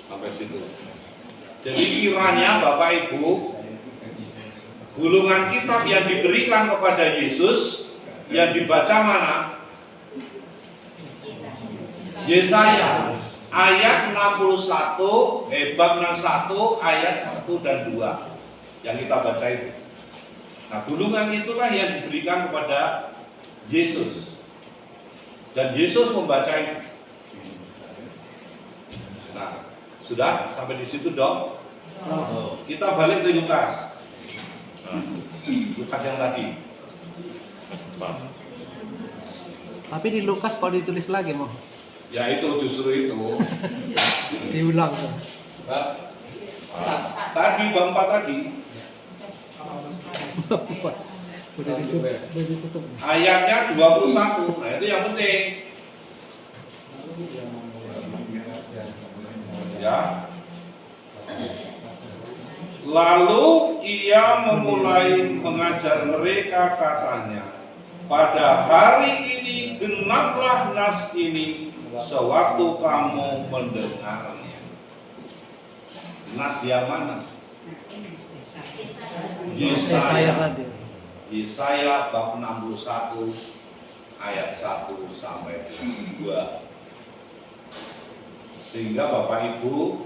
Sampai situ. Jadi kiranya Bapak Ibu, gulungan kitab yang diberikan kepada Yesus yang dibaca mana? Yesaya ayat 61, bab 61 ayat 1 dan 2 yang kita baca itu. Nah, gulungan itulah yang diberikan kepada Yesus. Dan Yesus membaca itu. Nah, sudah sampai di situ dong. Kita balik ke Lukas. Lukas yang tadi. Tapi di Lukas kok ditulis lagi, Mo? Ya itu justru itu. Diulang. Tadi bab 4 tadi. Udah ditutup. Ayatnya 21. Nah, itu yang penting. Ya. Lalu ia memulai mengajar mereka, katanya, pada hari ini genaplah nas ini sewaktu kamu mendengarnya. Nas yang mana? Yesaya. Yesaya bab 61 ayat 1 sampai 2. Sehingga Bapak Ibu,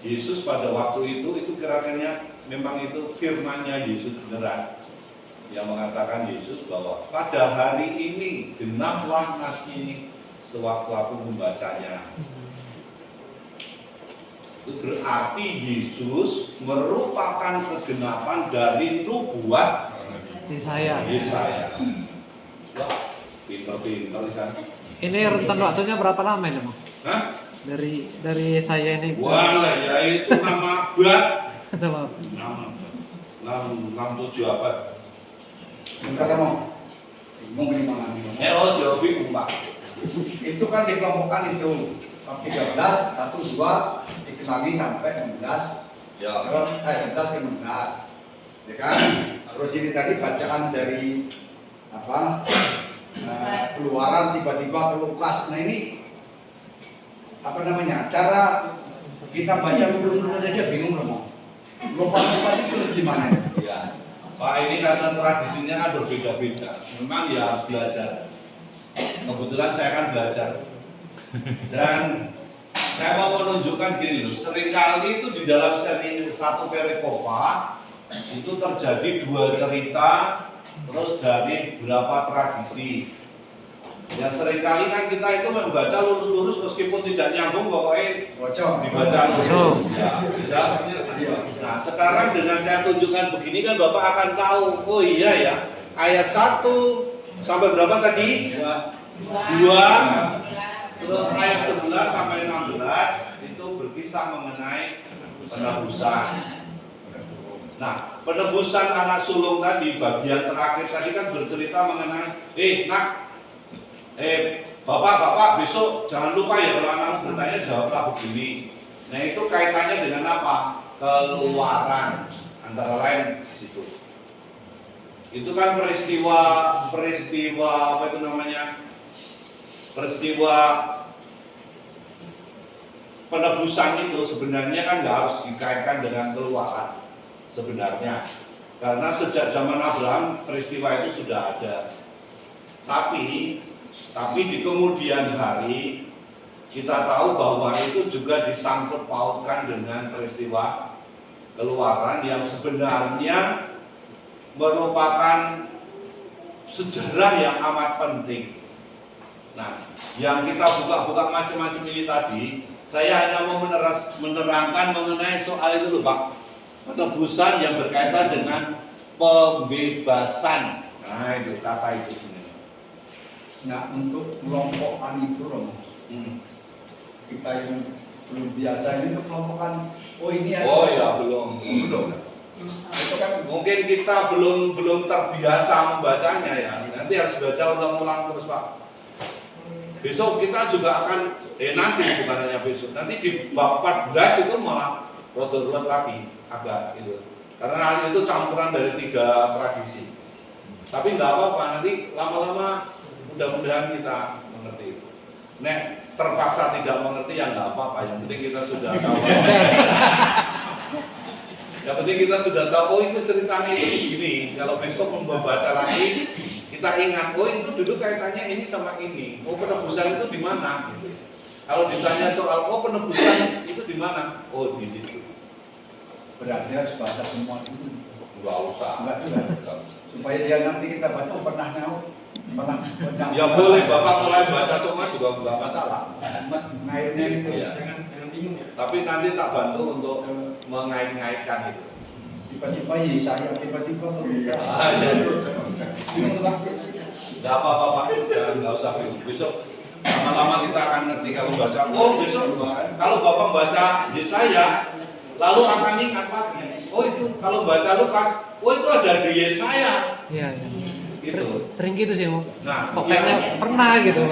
Yesus pada waktu itu kira-kira memang itu firman-Nya Yesus beneran, yang mengatakan Yesus bahwa pada hari ini genaplah nas ini sewaktu aku membacanya. Itu berarti Yesus merupakan kegenapan dari nubuat Yesaya. Wah, pinter kan? Ini rentan waktunya berapa lama ini, Mo? Hah? Dari Yesaya ini. Wah, ya itu nama bab. Nama 67 apa? Bentar mau gimana? Jawab bingung Pak. Itu kan dikelompokkan itu 13, 1, 2 dikelangi sampai 16. Ya. 11 ke 16. Ya kan? Terus ini tadi bacaan dari apa? Keluaran tiba-tiba ke Lukas. Nah ini apa namanya? Cara kita baca dulu saja bingung loh. Lupa-lupa itu terus gimana? Ya. Pak, ini karena tradisinya kan berbeda-beda. Memang ya harus belajar. Kebetulan saya kan belajar. Dan saya mau menunjukkan gini loh, seringkali itu di dalam seri satu perikopa itu terjadi 2 cerita terus dari berapa tradisi. Ya seringkali kan kita itu membaca lurus-lurus meskipun tidak nyambung, pokoknya dibaca lurus. Ya, nah sekarang dengan saya tunjukkan begini kan Bapak akan tahu, oh iya ya, ayat 1 sampai berapa tadi? 2, terus ayat 11 sampai 16 itu berkisah mengenai penebusan. Nah, penebusan anak sulung tadi, bagian terakhir tadi kan bercerita mengenai, bapak besok jangan lupa ya kalau anak bertanya jawablah begini. Nah itu kaitannya dengan apa? Keluaran, antara lain di situ. Itu kan peristiwa apa itu namanya? Peristiwa penebusan itu sebenarnya kan nggak harus dikaitkan dengan keluaran sebenarnya, karena sejak zaman Abraham peristiwa itu sudah ada. Tapi di kemudian hari kita tahu bahwa itu juga disangkut pautkan dengan peristiwa keluaran yang sebenarnya merupakan sejarah yang amat penting. Nah, yang kita buka-buka macam-macam ini tadi, saya hanya mau menerangkan mengenai soal itu loh Pak, penebusan yang berkaitan dengan pembebasan. Nah itu kata itu sebenarnya. Nah untuk kelompokan itu loh, kita yang belum biasa ini kelompokan. Oh ini ada. Oh ya belum. Itu kan mungkin kita belum terbiasa membacanya ya. Nanti harus baca ulang-ulang terus Pak. Besok kita juga akan nanti bukan hanya besok. Nanti di bab 14 itu malah rodot-rodot lagi agak itu. Karena itu campuran dari 3 tradisi. Tapi nggak apa-apa, nanti lama-lama mudah-mudahan kita mengerti itu. Nek terpaksa tidak mengerti ya nggak apa-apa. Yang penting kita sudah tahu. Yang penting kita sudah tahu, oh itu ceritanya itu begini. Kalau besok membaca lagi, kita ingat, oh itu dulu kaitannya ini sama ini. Oh penebusan itu di mana? Gitu. Kalau ditanya soal, oh penebusan itu di mana? Oh di situ. Berarti harus baca semua dulu. Nggak usah. Enggak juga. Supaya dia nanti kita baca pernah nyaut. Pernah. Ya boleh, Bapak mulai baca semua juga nggak masalah. Ngaitnya itu. Iya. Jangan bingung ya. Tapi nanti tak bantu untuk mengait-ngaitkan itu. Tiba-tiba Yesaya, tiba-tiba berbeda. Iya. Nggak apa-apa Pak, jangan nggak usah bingung. Besok lama-lama kita akan ngerti kalau baca. Oh besok kalau Bapak baca Yesaya, lalu akan ingat lagi. Oh itu kalau baca Lukas, oh itu ada di Yesaya. Iya. Gitu. Sering gitu sih, Mo. Nah, Kok kayaknya pernah gitu.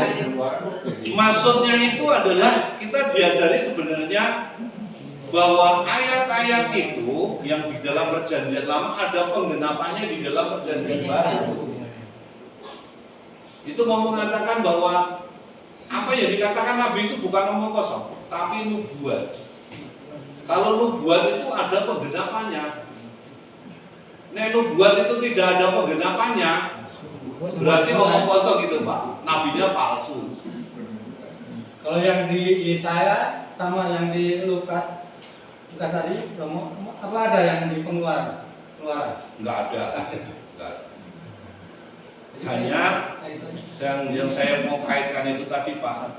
maksudnya itu adalah kita diajari sebenarnya bahwa ayat-ayat itu yang di dalam perjanjian lama ada penggenapannya di dalam perjanjian baru. Itu mau mengatakan bahwa apa yang dikatakan Nabi itu bukan omong kosong, tapi nubuat. Kalau nubuat itu ada penggenapannya. Nek nubuat itu tidak ada penggenapannya, berarti omong kosong itu Pak, nabinya palsu. Kalau yang di Yesaya sama yang di Lukas tadi, apa ada yang di Pengeluaran? Nggak ada. Hanya yang saya mau kaitkan itu tadi Pak,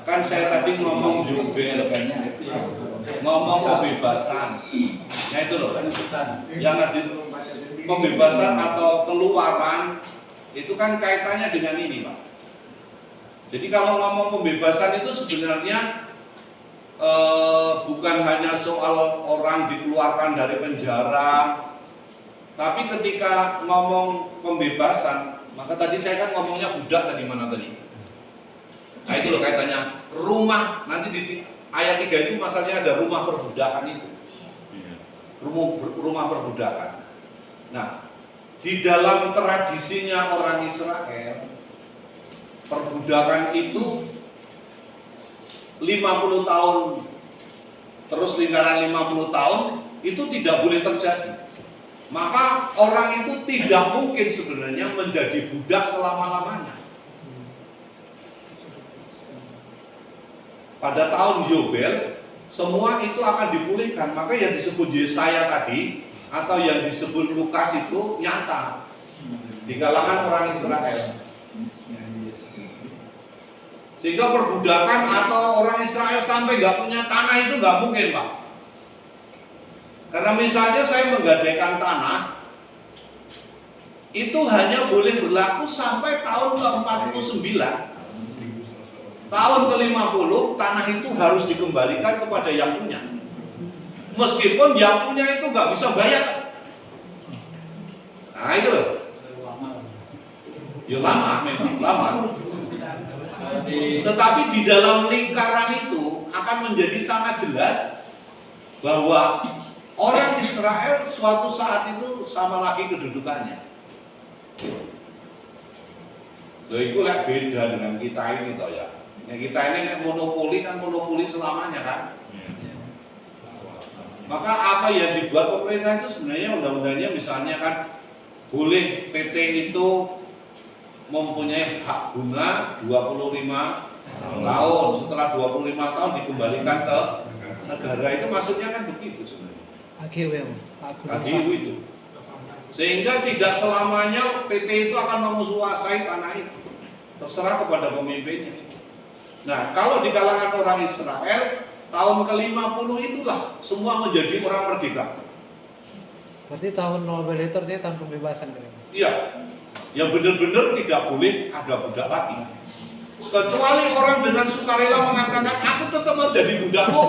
kan saya tadi ngomong Yobel, ngomong kebebasan. Nah itu loh, yang ada pembebasan atau keluaran itu kan kaitannya dengan ini Pak. Jadi kalau ngomong pembebasan itu sebenarnya bukan hanya soal orang dikeluarkan dari penjara, tapi ketika ngomong pembebasan, maka tadi saya kan ngomongnya budak tadi mana tadi. Nah itu loh kaitannya rumah, nanti di ayat 3 itu masalahnya ada rumah perbudakan itu. Rumah perbudakan. Nah, di dalam tradisinya orang Israel, perbudakan itu 50 tahun, terus lingkaran 50 tahun, itu tidak boleh terjadi. Maka orang itu tidak mungkin sebenarnya menjadi budak selama-lamanya. Pada tahun Yobel, semua itu akan dipulihkan. Maka yang disebut Yesaya tadi, atau yang disebut Lukas itu nyata di kalangan orang Israel. Sehingga perbudakan atau orang Israel sampai nggak punya tanah itu nggak mungkin Pak. Karena misalnya saya menggadaikan tanah, itu hanya boleh berlaku sampai tahun ke-49. Tahun ke-50 tanah itu harus dikembalikan kepada yang punya. Meskipun yang punya itu nggak bisa bayar. Nah itu loh. Ya lama memang, lama. Tetapi di dalam lingkaran itu akan menjadi sangat jelas bahwa orang Israel suatu saat itu sama lagi kedudukannya. Loh itu lah beda dengan kita ini toh ya. Yang kita ini monopoli kan monopoli selamanya kan. Maka apa yang dibuat pemerintah itu sebenarnya undang-undangnya misalnya kan boleh PT itu mempunyai hak guna 25 tahun, setelah 25 tahun dikembalikan ke negara, itu maksudnya kan begitu sebenarnya. HGW itu. Sehingga tidak selamanya PT itu akan menguasai tanah itu. Terserah kepada pemimpinnya. Nah, kalau di kalangan orang Israel tahun ke-50 itulah semua menjadi orang merdeka. Berarti tahun Nobel itu artinya tahun pembebasan kan? Iya, yang benar-benar tidak boleh ada budak lagi. Kecuali orang dengan sukarela mengatakan aku tetap mau jadi budakmu.